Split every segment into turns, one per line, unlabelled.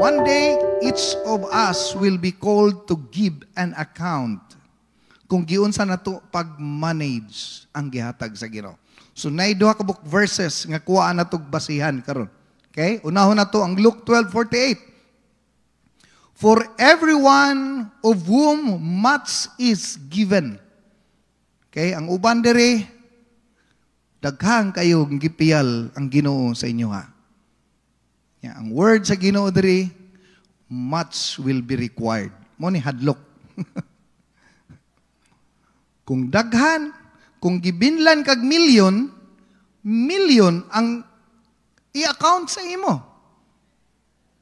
One day, each of us will be called to give an account kung giunsa na to pag-manage ang gihatag sa Ginoo. So, naiduha ka book verses nga kuhaan na tog basihan karon. Okay? Unahon na to ang Luke 12:48. For everyone of whom much is given. Okay? Ang uban diri, daghang kayo gipiyal ang Ginoo sa inyo ha. Yeah, ang word sa Ginoo diri, much will be required. Mo ni hadlok. Kung daghan, kung gibinlan kag milyon ang i-account sa imo.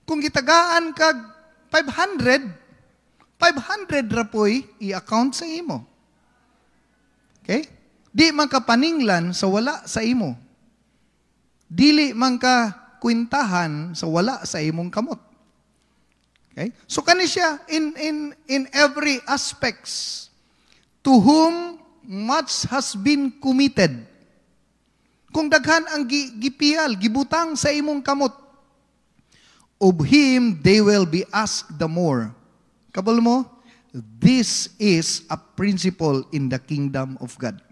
Kung gitagaan kag 500 ra po'y i-account sa imo. Okay? Di man ka paninglan sa wala sa imo. Dili man ka kwintahan sa wala sa imong kamot. Okay? So kani siya in every aspects. To whom much has been committed. Kung daghan ang gipiyal, gibutang sa imong kamot, of him they will be asked the more. Kabalo mo? This is a principle in the kingdom of God.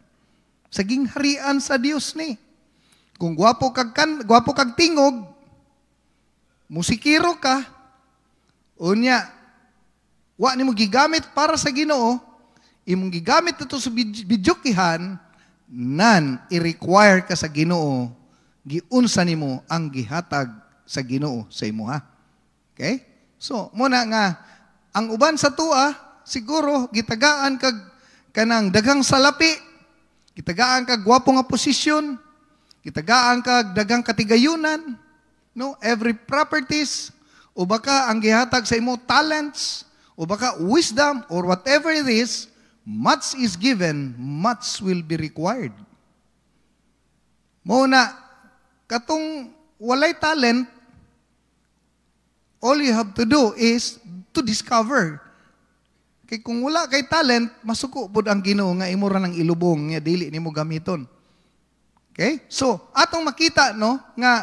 Sa gingharian sa Dios ni. Kung gwapo kag tingog, musikiro ka, unya, wa nimo gigamit para sa Ginoo, imong gigamit ito sa bidyokihan, nan i-require ka sa Ginoo, giunsa nimo ang gihatag sa Ginoo sa imuha. Okay? So, muna nga, ang uban sa tua, siguro, gitagaan kag kanang daghang salapi, gitagaan kag gwapo nga posisyon, gitagaan kag daghang katigayunan, no? Every properties, o baka ang gihatag sa imo talents, o baka wisdom, or whatever it is, much is given, much will be required. Muna, katong walay talent, all you have to do is to discover. Kay kung wala kay talent, masuko pod ang Ginoo nga imo ra nang ilubong nga dili nimo gamiton. Okay? So, atong makita no nga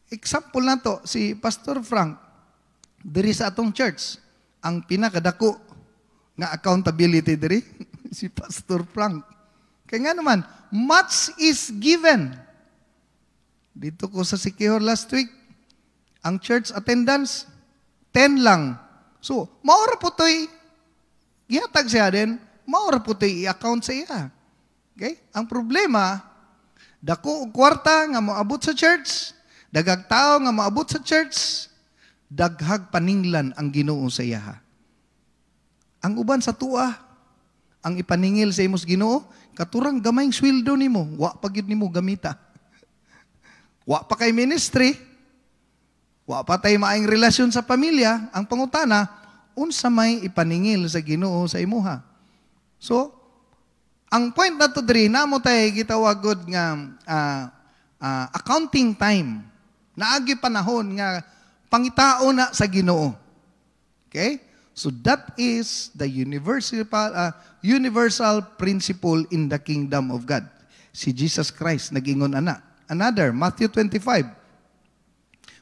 example na to si Pastor Frank diri sa atong church, ang pinakadako nga accountability diri si Pastor Frank. Kaya nga naman, much is given. Dito ko sa Sikihor last week, ang church attendance, 10 lang. So, maura po ito'y, gihatag siya din, maura po ito'y i-account sa iya. Okay? Ang problema, dako og kwarta nga moabot sa church, dagag tao nga moabot sa church, daghag paninglan ang Ginoo sa iya. Ang uban sa tua, ang ipaningil sa imos Ginoo, katurang gamayng sweldo nimo, wa pa gyud nimo gamita. Wa pa kay ministry, wa pa tay maayong relasyon sa pamilya, ang pangutana, unsa may ipaningil sa Ginoo sa imuha. So, ang point na to diri, namo tay gitawagod nga accounting time. Naagi panahon nga pangitao na sa Ginoo. Okay? So that is the universal principle in the kingdom of God. Si Jesus Christ nag-ingon ana. Another, Matthew 25,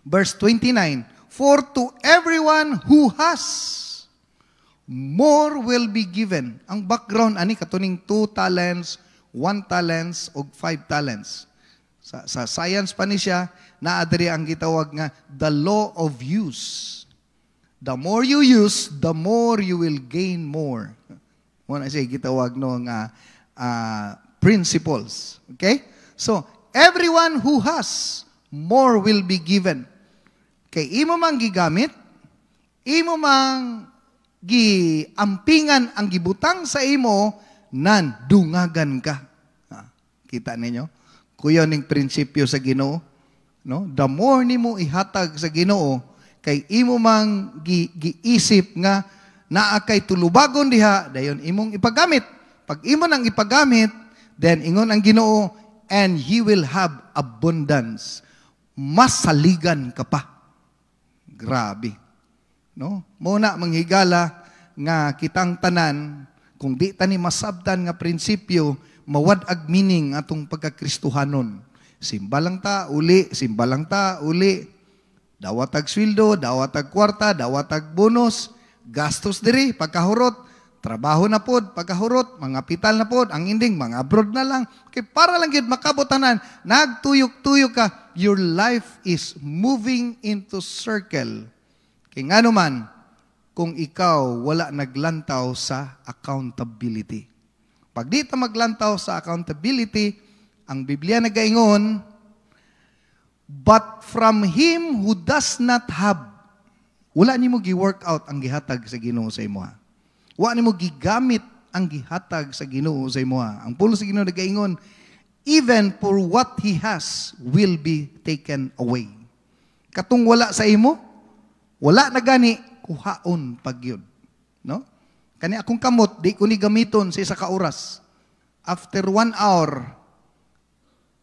verse 29, for to everyone who has, more will be given. Ang background, ani, katuning 2 talents, 1 talents, o 5 talents. Sa science pa ni siya, naadiri ang gitawag nga, the law of use. The more you use, the more you will gain more. Muna siya gitawag no nga principles. Okay? So, everyone who has, more will be given. Kay imo mang gigamit, imo mang giampingan ang gibutang sa imo, nan dungagan ka. Kita ninyo? Kuya ning prinsipyo sa Ginoo, no? The more nimo ihatag sa Ginoo, kay imo mang giisip nga naa kay tulubagon diha, dayon imong ipagamit. Pag imo nang ipagamit, then ingon ang Ginoo, and He will have abundance. Masaligan ka pa. Grabe. No? Muna manghigala nga kitang tanan, kung di tani masabtan nga prinsipyo, mawad-ag meaning atong pagkakristohanon. Simba lang ta, uli, simba lang ta, uli. Dawat tag sweldo, dawat tag kwarta, dawat tag bonus, gastos diri, pagkahurot, trabaho na pod, pagkahurot, mga pital na pod, ang ending, mga abroad na lang. Kaya para lang yun, makabutanan, nagtuyok-tuyok ka, your life is moving into circle. Kaya nga naman, kung ikaw wala naglantaw sa accountability. Pag di ta maglantaw sa accountability, ang Biblia nagaingon, but from him who does not have, wala ni mo gi-work out ang gihatag sa Ginoo sa imo. Wala ni mo gigamit ang gihatag sa Ginoo sa imo. Ang pulo sa Ginoo nagaingon, even for what he has will be taken away. Katong wala sa imo, wala na gani, kuhaon pagyud. No? Kani akong kamot, di ko ni gamiton sa isa ka oras. After 1 hour,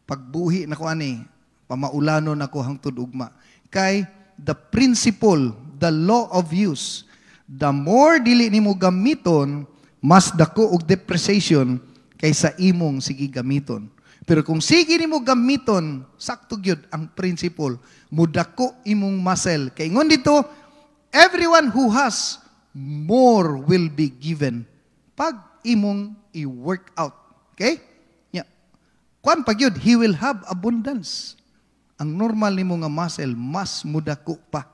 pagbuhi na ko ani, pamaulanon ako hangtod ugma. Kay the principle, the law of use, the more dili nimo gamiton, mas dako og depreciation kaysa imong sige gamiton. Pero kung sige nimo gamiton, sakto gyud ang principle, mudako imong muscle. Kay ngon dito, everyone who has more will be given pag imong i-work out. Okay? Yeah. Kuan pag yun, he will have abundance. Ang normal nimo nga muscle, mas mudako pa.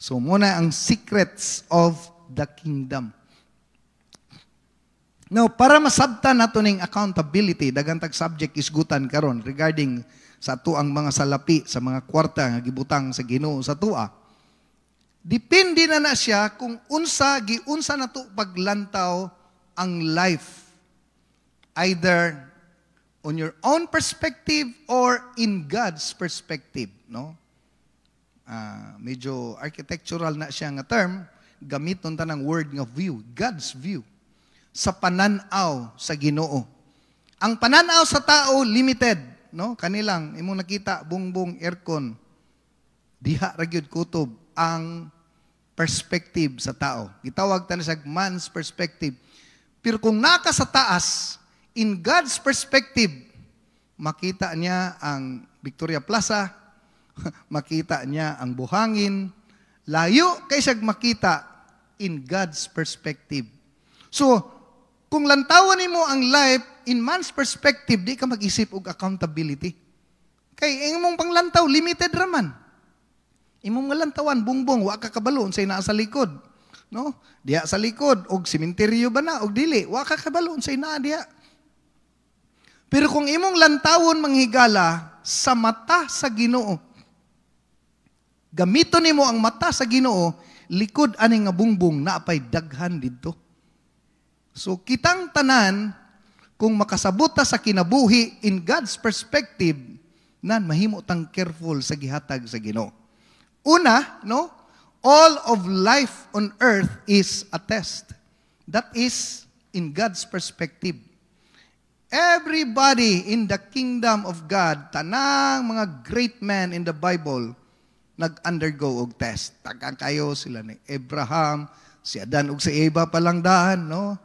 So, muna ang secrets of the kingdom. Now, para masabtan nato ning accountability, dagantag subject isgutan karon regarding sa tuang mga salapi, sa mga kwarta nga gibutang sa Ginoo sa tua. Depende na siya kung giunsa na to paglantaw ang life. Either on your own perspective or in God's perspective, no? Medyo architectural na siya nga term, gamiton ta ng word nga view, God's view sa pananaw sa Ginoo. Ang pananaw sa tao limited, no? Kanilang imong nakita bungbong aircon. Diha ra gyud kutob ang perspective sa tao. Gitawag ta na sa man's perspective. Pero kung naka sa taas, in God's perspective, makita niya ang Victoria Plaza, makita niya ang buhangin, layo kaysa makita in God's perspective. So, kung lantawan mo ang life in man's perspective, di ka mag-isip og accountability. Kay imong panglantaw, limited raman. Imong lantawan, bungbong, wa ka kabalo unsay naa sa likod. No? Diha sa likod, og sementeryo ba na, og dili, wa ka kabalo unsay naa diha. Pero kung imong lantawon manghigala sa mata sa Ginoo, gamiton nimo ang mata sa Ginoo, likod ani nga bungbong naapay daghan didto. So kitang tanan kung makasabot ta sa kinabuhi in God's perspective, nan mahimo tang careful sa gihatag sa Ginoo. Una, no? All of life on earth is a test. That is in God's perspective. Everybody in the kingdom of God, tanang mga great men in the Bible, nag-undergo og test. Tagang kayo sila ni Abraham, si Adan ug si Eva palang daan, no?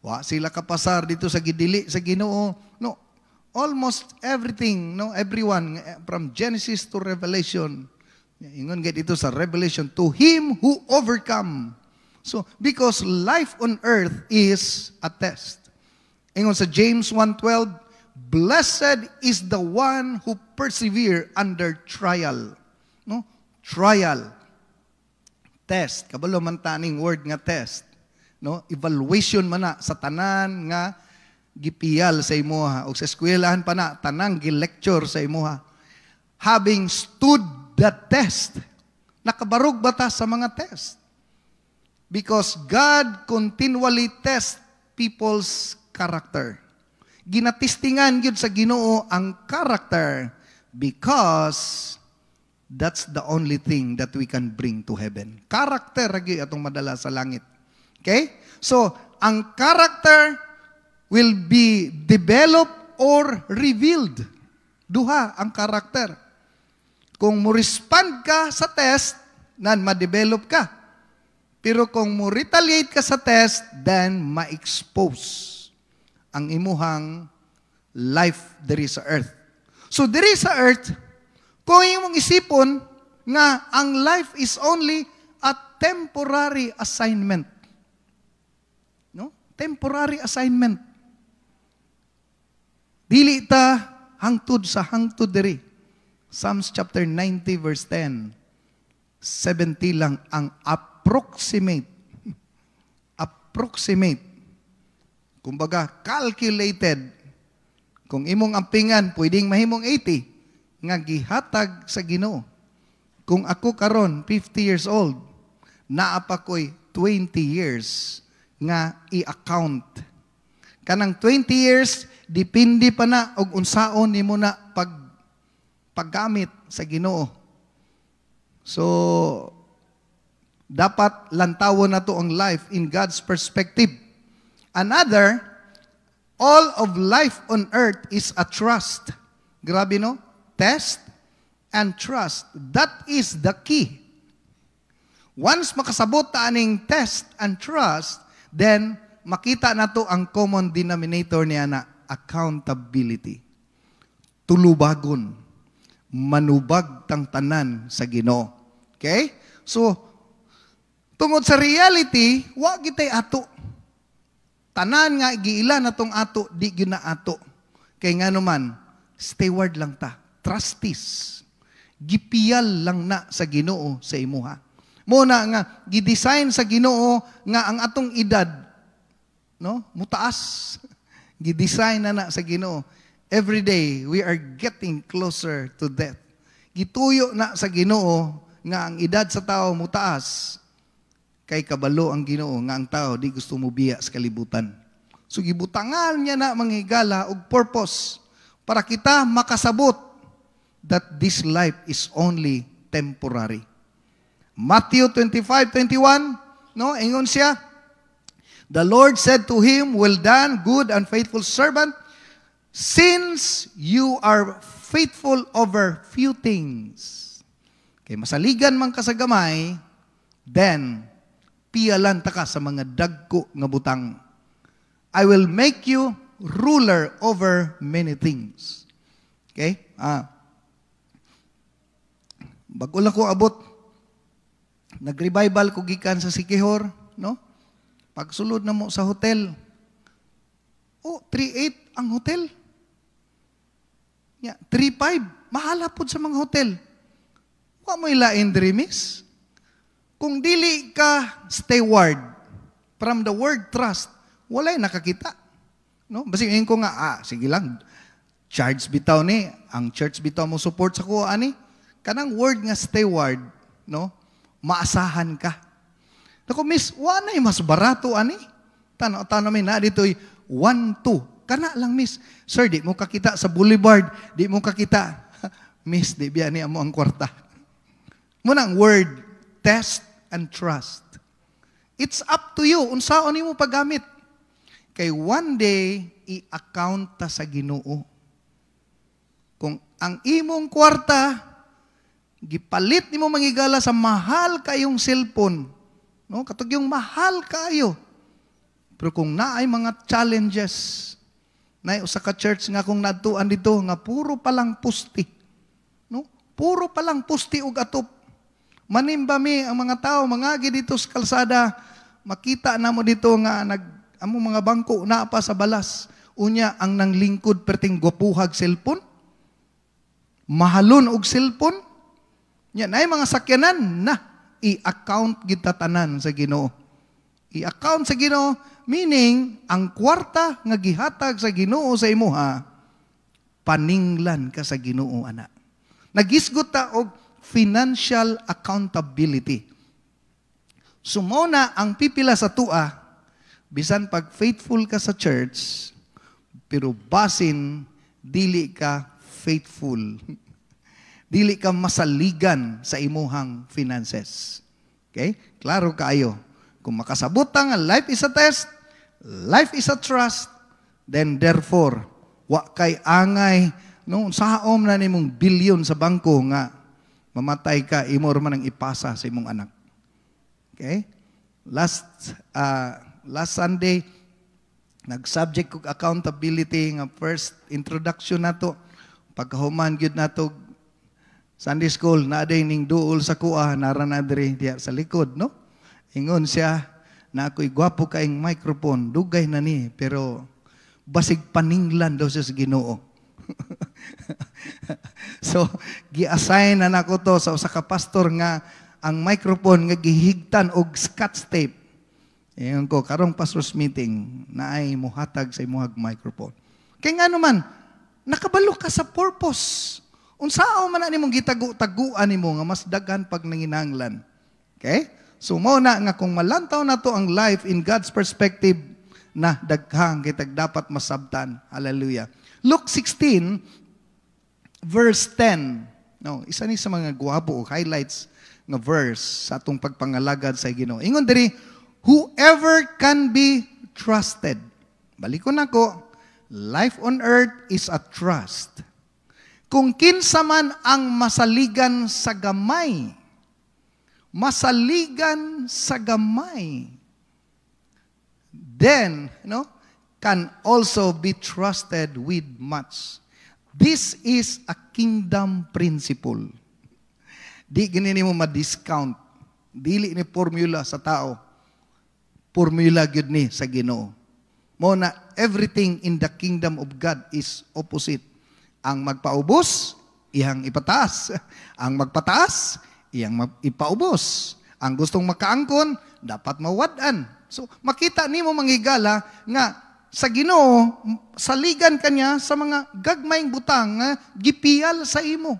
Wa sila kapasar dito sa gidili sa Ginoo. No, almost everything, no, everyone from Genesis to Revelation. Ingon gid dito sa Revelation, to him who overcome. So, because life on earth is a test. Ingon sa James 1:12, blessed is the one who persevere under trial. No? Trial. Test. Kabalo man taning word nga test. No? Evaluation man na sa tanan nga gipiyal sa imuha o sa eskwelahan pa na tanang gi-lecture sa imuha. Having stood the test. Nakabarog ba ta sa mga test? Because God continually tests people's character. Ginatistingan yun sa Ginoo ang character because that's the only thing that we can bring to heaven. Character lagi atong madala sa langit. Okay? So, ang character will be developed or revealed. Duha ang character. Kung mo-respond ka sa test, nan ma-develop ka. Pero kung mo-retaliate ka sa test, then ma-expose ang imuhang life diri sa earth. So diri sa earth, kung imong isipon, nga ang life is only a temporary assignment. No? Temporary assignment. Dili ta hangtod sa hangtod diri. Psalms chapter 90 verse 10. 70 lang ang approximate. Approximate. Kumbaga, calculated. Kung imong ampingan, pwedeng mahimong 80 nga gihatag sa Ginoo. Kung ako karon 50 years old, naa pa ko'y 20 years nga i-account. Kanang 20 years, dipindi pa na og unsaon nimo na paggamit sa Ginoo. So, dapat lantawon na to ang life in God's perspective. Another, all of life on earth is a trust. Grabe no? Test and trust. That is the key. Once makasabot ta aning test and trust, then makita na to ang common denominator niya na accountability. Tulubagon. Manubag tang tanan sa Ginoo. Okay? So, tungod sa reality, wa gitay ato. Tanan nga giila na tong ato, di gyud na ato. Kay nga naman, steward lang ta. Trustees. Gipiyal lang na sa Ginoo sa imuha. Muna nga gidesign sa Ginoo nga ang atong edad no, mutaas. Gidesign na sa Ginoo. Every day we are getting closer to death. Gituyo na sa Ginoo nga ang edad sa tao mutaas. Kay kabalo ang Ginoo nga ang tao di gusto mo biya sa kalibutan. So gibutangan niya na manghigala og purpose para kita makasabot that this life is only temporary. Matthew 25:21, no, ingon siya, the Lord said to him, "Well done, good and faithful servant, since you are faithful over few things." Kay masaligan man ka sa gamay, then pialan ta ka sa mga dagko nga butang. I will make you ruler over many things. Okay? Bago lang ko abot, nag-revival ko gikan sa Siquijor, no? Pagsulod na mo sa hotel, 3.8 ang hotel. 3.5, mahala po sa mga hotel. Wa mo ilain diri, miss. Kung dili ka steward from the word trust, walay nakakita. No? Basin ko nga, sige lang, charge bitaw ni, ang church bitaw mo support sa ko, ani? Kanang word nga steward, no? Maasahan ka. Naku, miss, wanay mas barato, ani? Tanaw may na dito, 1-2. Kana lang, miss. Sir, di mo kakita sa boulevard, di mo kakita. Miss, di biya ni amo ang kwarta. Muna ang word, test and trust. It's up to you. Unsaon nimo paggamit. Kay one day, i-account ta sa Ginoo. Kung ang imong kwarta, gipalit nimo mangigala sa mahal kayong cellphone. No? Katog yung mahal kayo. Pero kung naay mga challenges, naay usa ka church nga kung nadtuan dito, nga puro palang pusti. No? Puro palang pusti ug atop. Manimba mi ang mga tao, mangagi dito sa kalsada, makita na mo dito nga among mga bangko na pa sa balas. Unya ang nanglingkod perting gwapuhag cellphone. Mahalon og cellphone. Yan ay mga sakyanan na i-account kita tanan sa Ginoo. I-account sa Ginoo meaning ang kwarta nga gihatag sa Ginoo sa imuha, paninglan ka sa Ginoo ana. Nagisgot ta og financial accountability. Sumona ang pipila sa tua, bisan pag faithful ka sa church, pero basin, dili ka faithful. Dili ka masaligan sa imuhang finances. Okay? Klaro kaayo. Kung makasabot nga, life is a test, life is a trust, then therefore, wa kay angay, no, saom na nimong bilyon sa bangko nga, mamatay ka, imor man ang ipasa sa imong anak. Okay? Last Sunday, nag-subject kong accountability nga first introduction nato. Pagkahuman gyud nato Sunday school, naaday ning duol sa kuha, naranadri diya sa likod, no? Ingon siya, na ako'y gwapo kaing microphone, dugay na ni, pero basig paninglan daw siya sa Ginoo. So, gi-assign na nako to sa usa ka pastor nga ang microphone nga gihigtan og scotch tape. Ingon ko, karong pastor's meeting, na ay muhatag sa imuhag microphone. Kaya nga naman, nakabalo ka sa purpose. Unsao man na nimong gitagu-taguan nimo nga mas daghan pag nanginahanglan. Okay? So mao na nga kung malantaw na to ang life in God's perspective na daghang kitag dapat masabtan. Hallelujah. Luke 16 verse 10. No, isa ni sa mga guwapo o highlights nga verse sa atong pagpangalagad sa Ginoo. Ingon diri, whoever can be trusted. Balikon nako, life on earth is a trust. Kung kinsa man ang masaligan sa gamay, then, can also be trusted with much. This is a kingdom principle. Di ganini mo ma-discount. Dili ni formula sa tao. Formula gyud ni sa Ginoo. Mo na everything in the kingdom of God is opposite. Ang magpaubos, iyang ipataas. Ang magpataas, iyang ipaubos. Ang gustong makaangkon, dapat mawad-an. So, makita nimo manghigala nga sa Ginoo, saligan kanya sa mga gagmayng butang nga gipiyal sa imo.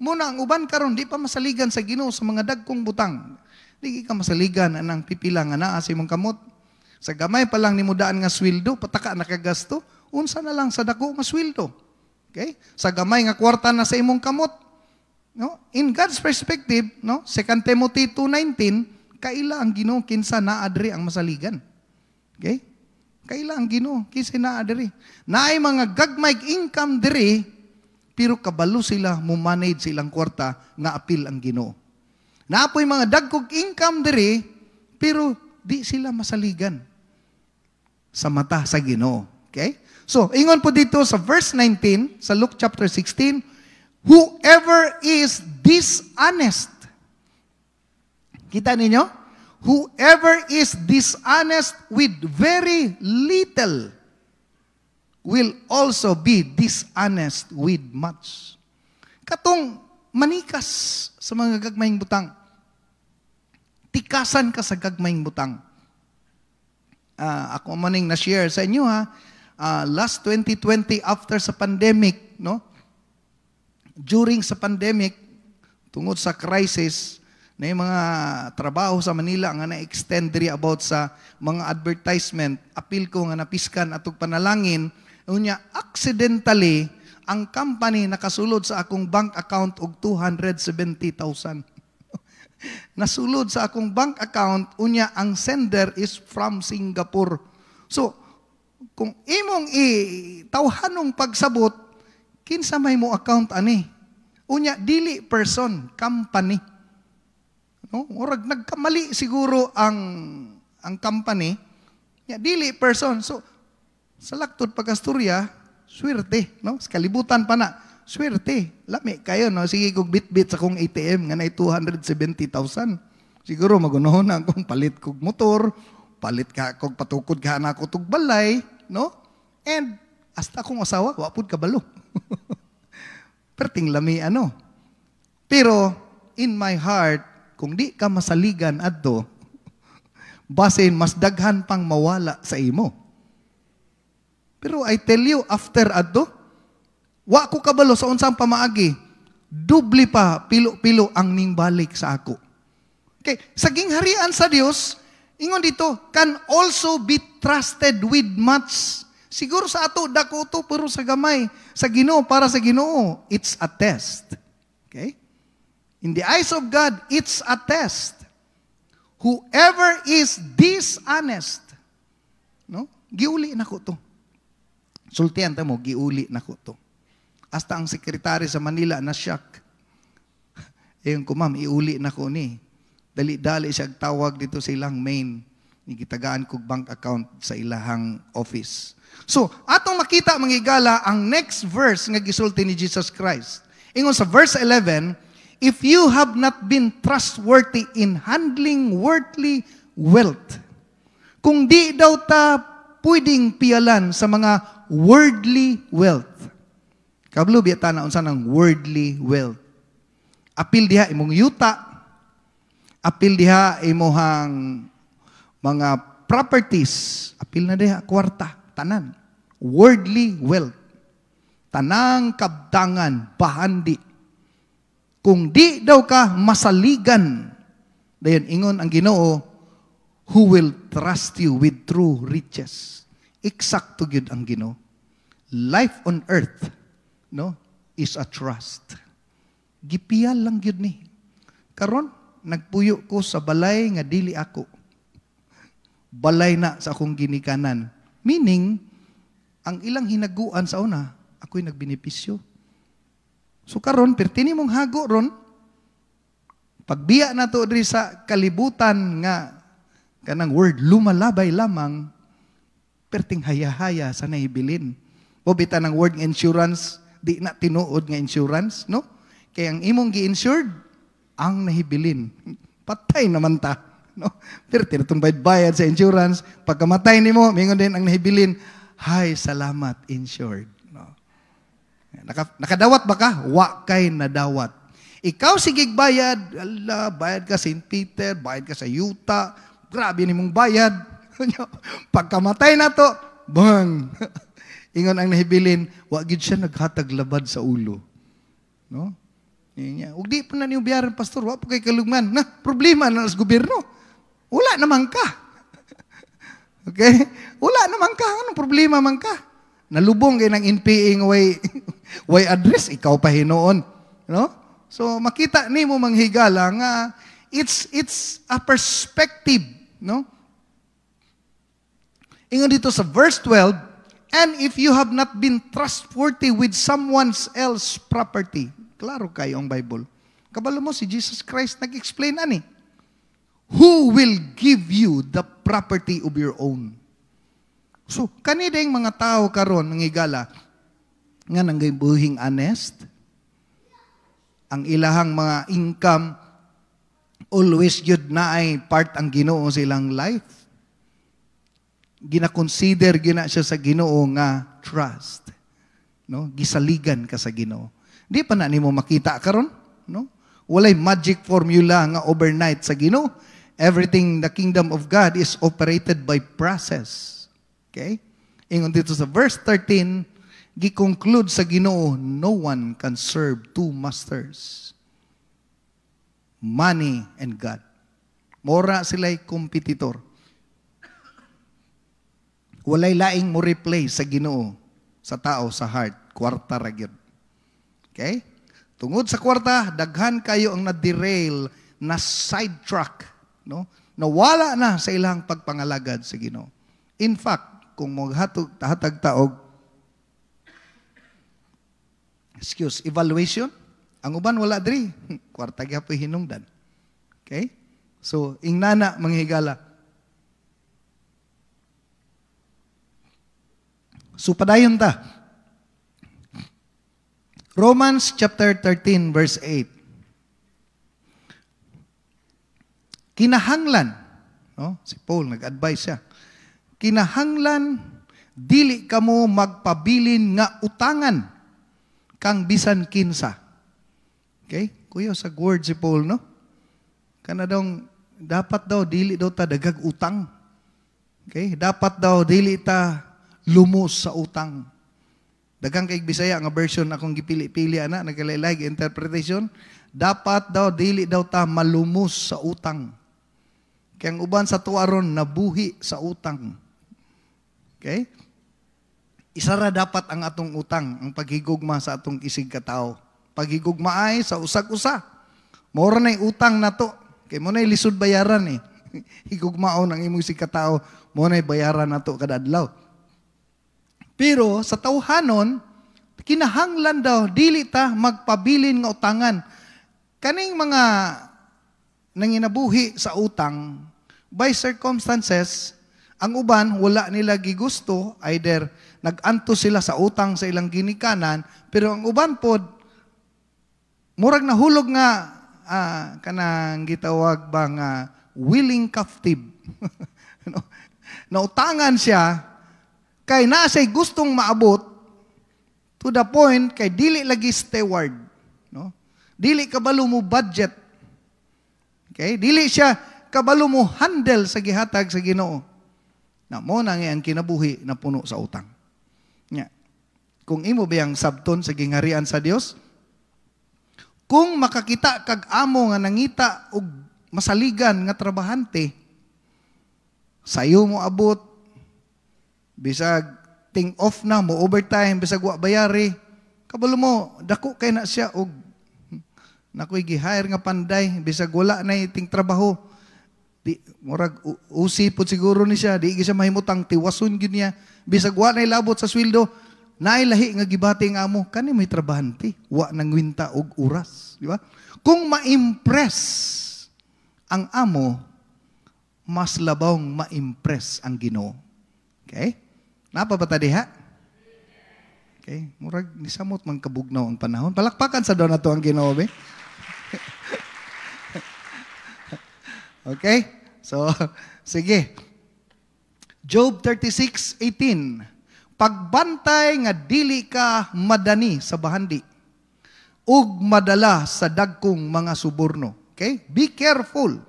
Muna ang uban karon di pa masaligan sa Ginoo sa mga dagkong butang. Di ka masaligan anang pipila nga naa sa imong kamot. Sa gamay pa lang nimo daan nga sweldo, pataka nakagasto, unsa na lang sa dako nga sweldo. Okay? Sa gamay nga kwarta na sa imong kamot. No? In God's perspective, no? 2 Timothy 2:19, kaila ang Ginoo kinsa naa diri ang masaligan. Okay? Kaila ang Ginoo kinsa naa diri. Naay mga gagmay income diri, pero kabalo sila mo manage silang kwarta nga apil ang Ginoo. Naapoy mga dagkog income diri, pero di sila masaligan sa mata sa Ginoo. Okay? So, ingon po dito sa verse 19, sa Luke chapter 16, whoever is dishonest. Kita ninyo? Whoever is dishonest with very little will also be dishonest with much. Katong manikas sa mga gagmayng butang. Tikasan ka sa gagmayng butang. Ako maning na-share sa inyo last 2020 after sa pandemic, no? During sa pandemic, tungod sa crisis, na yung mga trabaho sa Manila nga na-extend diri about sa mga advertisement, apil ko nga napiskan atong panalangin, unya accidentally, ang company nakasulod sa akong bank account og 270,000. Nasulod sa akong bank account, unya ang sender is from Singapore. So, kung imong tawhanong pagsabot, kinsa may mo account ani? Unya, dili person, company. No? Orag nagkamali siguro ang company, ya, dili person. So, sa laktod pagkasturya, swerte, no? Sa kalibutan pa na, swerte. Lami kayo, no? Sige kog bit-bit sa kong ATM nga na 270,000. Siguro magunohon na akong palit kog motor, palit ka kog patukod ka na ako tog balay, no? And hasta akong asawa, wapod kabalo. Perting lami ano. Pero in my heart, kung di ka masaligan adto, basin mas daghan pang mawala sa imo. Pero I tell you, after adto, wa ko kabalo sa unsang pamaagi, dubli pa, pilo-pilo ang ningbalik sa ako. Okay, sa gingharian sa Dios, ingon dito, can also be trusted with much. Siguro sa ato, dako to, pero sa gamay, sa Ginoo, para sa Ginoo, it's a test. Okay? In the eyes of God, it's a test. Whoever is dishonest, no? Giuli na ko to. Sultihan mo, giuli na ko to. Hasta ang sekretary sa Manila na shock. Ayun ko, ma'am, iuli na ko ni. Dali-dali siya tawag dito sa ilang main. Igitagaan kog bank account sa ilahang office. So, atong makita, manghigala, ang next verse nga gisulti ni Jesus Christ. Ingon sa verse 11, if you have not been trustworthy in handling worldly wealth, kung di daw ta pwedeng pialan sa mga worldly wealth. Kablo biya ta na unsa ng worldly wealth. Apil diha imong yuta, apil diha imong mga properties, apil na diha kwarta, tanan. Worldly wealth. Tanang kabtangan, bahandi. Kung di daw ka masaligan, dayon ingon ang Ginoo, who will trust you with true riches. Eksakto gyud ang Ginoo. Life on earth, no, is a trust. Gipiyal lang gyud ni. Karon nagpuyo ko sa balay nga dili ako. Balay na sa akong ginikanan. Meaning, ang ilang hinaguan sa una, ako'y nagbenepisyo. So karon pertini mong hago ron, pagbiya na to diri sa kalibutan nga kanang word lumalabay lamang, perting haya-haya sa nahibilin. O bita ng word insurance, di na tinuod nga insurance, no? Kaya ang imong gi-insured, ang nahibilin. Patay naman ta. No? Pero tinatong bayad sa insurance, pagkamatay nimo, mingon din ang nahibilin, hay, salamat, insured. No? Nakadawat ba ka? Wa kay nadawat. Ikaw sigig bayad, ala, bayad ka St. Peter, bayad ka sa Utah, grabe ni mong bayad. Pagkamatay na to, bang! Ingon ang nahibilin, wa gid siya naghatag labad sa ulo. No? Ug di pa na niyo biyaran, pastor, wa pa kay kalugman. Na, problema na sa gobyerno. Wala naman ka. Okay? Wala naman ka. Anong problema man ka? Nalubong kayo ng NPA ng way address, ikaw pa hinoon. No? So, makita ni mo manghigala nga, it's a perspective. No? Ingon dito sa verse 12, and if you have not been trustworthy with someone else's property, klaro kayo ang Bible. Kabalo mo, si Jesus Christ nag-explain ani. Who will give you the property of your own? So, kanideng mga tao karon nangigala, nga nanggabuhing honest, ang ilahang mga income, always yun na ay part ang Ginoo sa ilang life. Gina-consider gina siya sa Ginoo nga trust. No? Gisaligan ka sa Ginoo. Di pa na nimo makita karon, no? Walay magic formula nga overnight sa Ginoo. Everything the kingdom of God is operated by process. Okay? Ingon dito sa verse 13, gi-conclude sa Ginoo, no one can serve two masters. Money and God. Mora sila'y kompetitor. Walay laing mo replay sa Ginoo, sa tao, sa heart. Kwarta ra gyud. Okay? Tungod sa kwarta, daghan kayo ang na-derail, na sidetrack, no? Nawala na sa ilang pagpangalagad sa Ginoo. In fact, kung maghatag taog evaluation, ang uban wala diri, kwarta gyapon hinungdan. Okay? So, ingnana manghigala. So, padayon ta. Romans chapter 13 verse 8. Kinahanglan, no? Si Paul nag-advise siya. Kinahanglan dili kamo magpabilin nga utangan kang bisan kinsa. Okay? Kuya sa word si Paul, no? Kana daw dapat daw dili daw ta dagag utang. Okay? Dapat daw dili ta lumos sa utang. Daghang kay Bisaya nga version akong gipili-pili ana nagalaylay interpretation. Dapat daw dili daw ta malumos sa utang. Kaya ang uban sa tuwaron nabuhi sa utang. Okay? Isa ra dapat ang atong utang, ang paghigugma sa atong isig katao. Paghigugma ay sa usag-usa. Mora na utang na to. Kay mo na lisod bayaran eh. Higugmaon ang imong isig katao, mo na bayaran na to kada adlaw. Pero sa tawhanon, kinahanglan daw, dili ta magpabilin nga utangan. Kaning mga nanginabuhi sa utang, by circumstances, ang uban, wala nila gigusto, either nag-anto sila sa utang sa ilang ginikanan, pero ang uban pod, murag nahulog nga kanang gitawag ba nga willing captive. No? Nautangan siya kay nasa'y gustong maabot to the point kay dili lagi steward, no? Dili kabalo mo budget. Okay? Dili siya kabalo mo handle sa gihatag sa Ginoo. Na mo nang ang kinabuhi na puno sa utang. Nya. Kung imo biyang sabton sa gingharian sa Dios, kung makakita kag amo nga nangita og masaligan nga trabahante, sayo mo abot, bisag ting off na mo, overtime, bisag wa bayari, kabalo mo, dako kay na siya og nakoy gi-hire nga panday, bisag wala na iting trabaho. Di, murag usipod siguro ni siya, di siya mahimutang tiwason gid niya, bisag wa na ilabot sa sweldo, naay lahi nga gibati nga amo, kani may trabahante, wa nang winta og oras, di ba? Kung ma-impress ang amo, mas labawng ma-impress ang Ginoo. Okay? Napabata diha? Okay, murag nisamot man kabugnaw ang panahon. Palakpakan sa daw na to ang Ginoo, be. Okay? So, sige. Job 36:18. Pagbantay nga dili ka madani sa bahandi ug madala sa dagkong mga suborno. Okay? Be careful.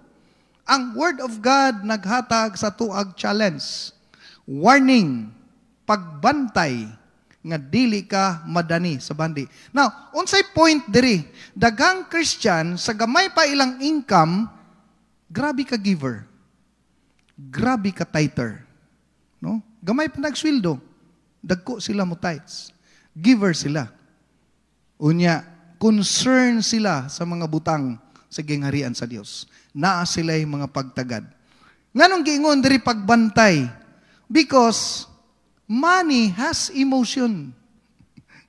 Ang Word of God naghatag sa tuag challenge. Warning, pagbantay nga dili ka madani sa bandi. Now, unsay point diri? Daghang Christian sa gamay pa ilang income, grabe ka giver. Grabe ka tither. No? Gamay pa nagsweldo. Dagko sila mo tithes. Giver sila. Unya, concern sila sa mga butang sa gingharian sa Dios. Naa sila'y mga pagtagad. Nganong giingon diri pagbantay? Because money has emotion.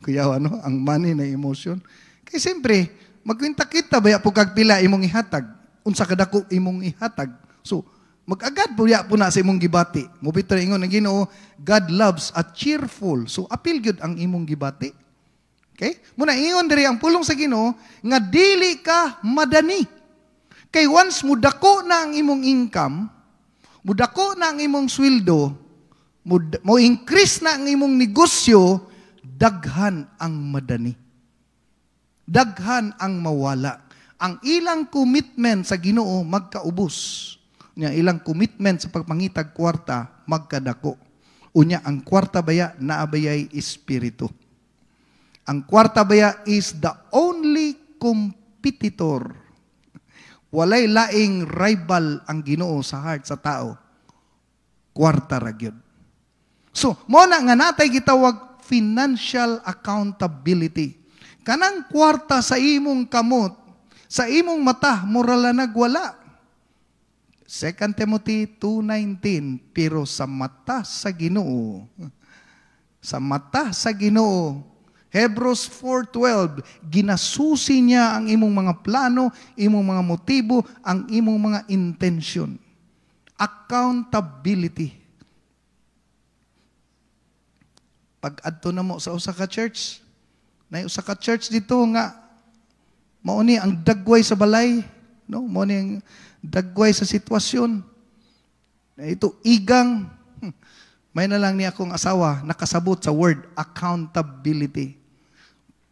Kuya, ano? Ang money na emotion. Kaya siyempre, magkwinta kita ba po kagpila imong ihatag? Unsa kadako imong ihatag? So, mag-agad po ya po na sa imong gibati. Mubito ingon ang Ginoo, God loves a cheerful. So, appeal gyud ang imong gibati. Okay? Muna ingon diri ang pulong sa Ginoo nga dili ka madani. Kay once mudako na ang imong income, mudako na ang imong sweldo, mo increase na ang imong negosyo, daghan ang madani. Daghan ang mawala. Ang ilang commitment sa Ginoo magkaubos. Nya ilang commitment sa pagpangitag kwarta magkadako. Unya ang kwarta baya naabayay espiritu. Ang kwarta baya is the only competitor. Walay laing rival ang Ginoo sa heart sa tao. Kwarta ra gyud. So, mo na nga natay gitawag financial accountability. Kanang kwarta sa imong kamot, sa imong mata, moral na nagwala. 2 Timothy 2:19, pero sa mata sa Ginoo, sa mata sa Ginoo, Hebrews 4:12, ginasusi niya ang imong mga plano, imong mga motibo, ang imong mga intention. Accountability. Pag adto na mo sa usa ka church, na usa ka church dito nga mao ni ang dagway sa balay, no? Mao ni ang dagway sa sitwasyon. Ito igang may na lang ni akong asawa nakasabot sa word accountability.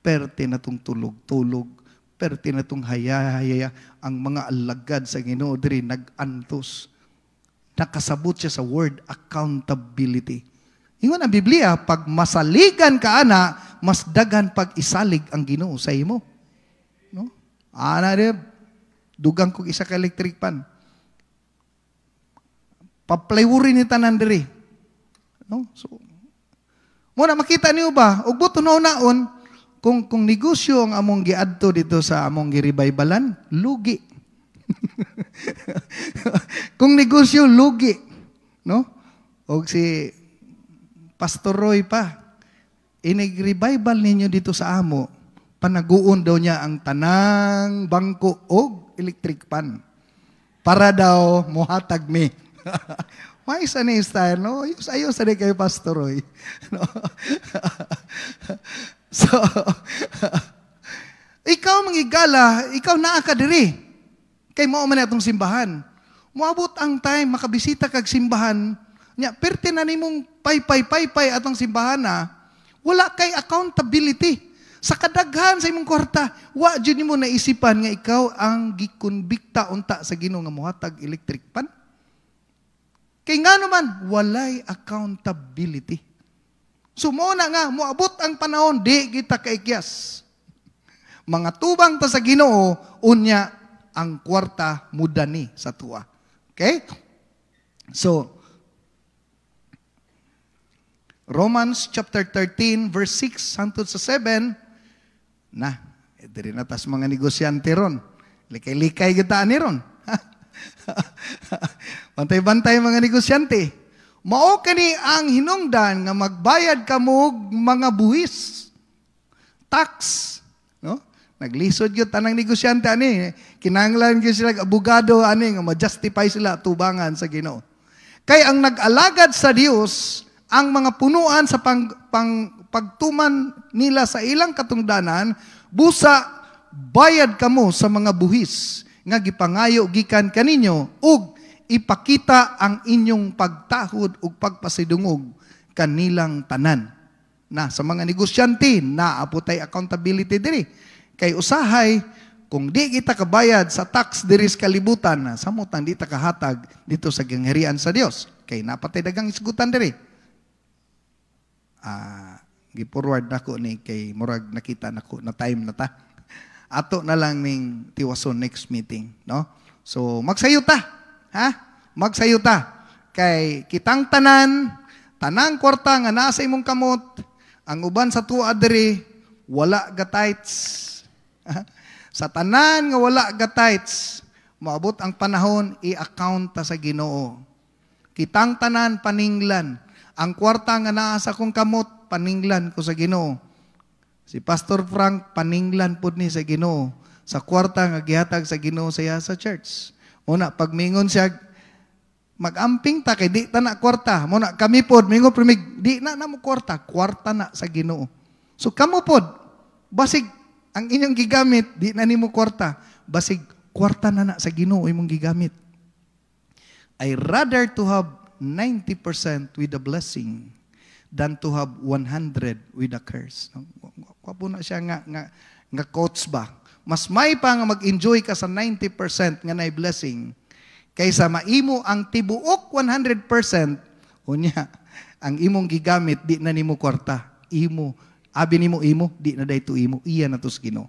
Perte na tong tulog-tulog, perte na tong hayaya, ang mga alagad sa Ginoo diri nag-antos. Nakasabot siya sa word accountability. Ingon ang Biblia, pag masaligan ka ana, mas daghan pag isalig ang Ginoo sa imo. No? Ana rin, dugang kong isa ka electric pan. Paplaywurin ni tanan diri. No? So, muna makita niyo ba, ug buto naon kung negosyo ang among giadto dito sa among giribaibalan, lugi. Kung negosyo, lugi. No? O si Pastor Roy pa, inag-revival ninyo dito sa amo, panaguon daw niya ang tanang bangko o electric pan. Para daw muhatag me. May isa ni style, no? Ayos na kayo, Pastor Roy. No? So, ikaw sala, ikaw naa ka diri. Kay mao man atong simbahan. Moabot ang time makabisita kag simbahan, nya perti na nimong pay atong simbahan na wala kay accountability. Sa kadaghan sa imong kwarta, wa jud nimo naisipan nga ikaw ang gikonbikta unta sa Ginoo nga mohatag electric pan. Kay nga naman, walay accountability. Sumuna nga, moabot ang panahon, di kita kaikyas. Mga tubang ta sa Ginoo, unya ang kwarta mudani sa tuwa. Okay? So, Romans chapter 13, verse 6 hangtod sa 7, diri na tas mga negosyante ron. Likay-likay kita ni ron. Bantay-bantay mga negosyante. Mao kani ang hinungdan nga magbayad kamo mga buhis. Tax, no? Naglisod gyud tanang negosyante ani, kinahanglan gyud sila abogado ani nga ma-justify sila tubangan sa Ginoo. Kay ang nag-alagad sa Dios, ang mga punuan sa pagtuman nila sa ilang katungdanan, busa bayad kamo sa mga buhis nga gipangayo gikan kaninyo ug ipakita ang inyong pagtahod ug pagpasidungog kanilang tanan. Na sa mga negosyante, naaputay accountability diri. Kay usahay, kung di kita kabayad sa tax diri sa kalibutan, samutang di ta kahatag dito sa gangharian sa Dios. Kay napatay dagang isgutan diri. Gi-forward nako ni kay murag nakita nako na time na ta. Ato na lang ning tiwason next meeting, no? So magsayuta, ha? Magsayuta kay kitang tanang kwarta nga naa sa imong kamot, ang uban sa tuwa diri wala ga tithes. Sa tanan nga wala ga tithes, maabot ang panahon i-account ta sa Ginoo. Kitang tanan paninglan, ang kwarta nga naa sa kong kamot paninglan ko sa Ginoo. Si Pastor Frank paninglan pud ni sa Ginoo sa kwarta nga gihatag sa Ginoo saya sa church. Una pagmingon siya magamping ta kay di ta na kwarta. Muna kami pod mingon primig di na mo kwarta na sa Ginoo. So kamo pod basig ang inyong gigamit di na nimo kwarta, basig kwarta na sa Ginoo imong gigamit. I rather to have 90% with a blessing than to have 100 with a curse. Kwapo na siya nga quotes ba. Mas may pa nga mag-enjoy ka sa 90% nga na blessing kaysa maimo ang tibuok 100%, unya, ang imong gigamit, di na nimo kwarta. Imo, abi nimo imo, di na dayto imo. Iya na to sa Ginoo.